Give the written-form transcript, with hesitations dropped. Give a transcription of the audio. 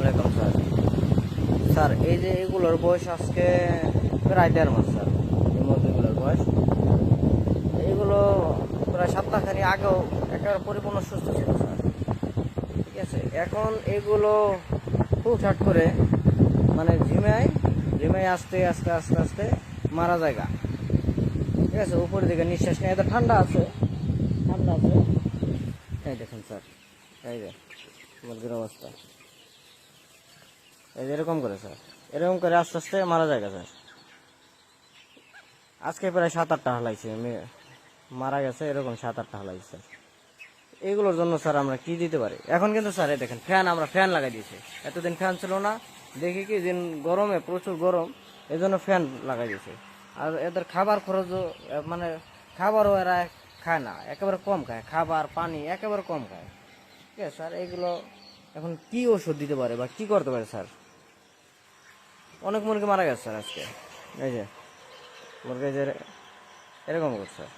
আলাইকুম sir. Sir এই যে এগুলোর বয়স আজকে প্রায় 1.5 মাস স্যার। এই মুরগিগুলোর বয়স, এইগুলো প্রায় সপ্তাহখানি আগেও একেবারে পরিপূর্ণ সুস্থ ছিল স্যার। ঠিক আছে, এখন এগুলো হুটহাট করে মানে ঝিমায় আস্তে আস্তে আস্তে আস্তে মারা জায়গা। ঠিক আছে, উপরের দিকে নিঃশ্বাস নেয়, এত ঠান্ডা আছে। এই দেখুন স্যার, এই যে মুরগির অবস্থা, এই যে এরকম করে স্যার, এরকম করে আস্তে আস্তে মারা যায় স্যার। আজকে প্রায় 7-8টা হালাইছে, মারা গেছে এরকম 7-8টা হালাইছে স্যার। এইগুলোর জন্য স্যার আমরা কি দিতে পারি? এখন কিন্তু স্যার এই দেখেন আমরা ফ্যান লাগাই দিয়েছি। এতদিন ফ্যান ছিল না, দেখি কি দিন গরমে প্রচুর গরম, এই জন্য ফ্যান লাগাই দিয়েছে। আর এদের খাবার খরচও মানে খাবারও এরা খায় না, একেবারে কম খায়, খাবার পানি একেবারে কম খায়। ঠিক আছে স্যার, এইগুলো এখন কি ওষুধ দিতে পারে বা কি করতে পারে স্যার? অনেক মুরগি মারা গেছে স্যার আজকে। এই যে মুরগি যে এরকম করছে স্যার।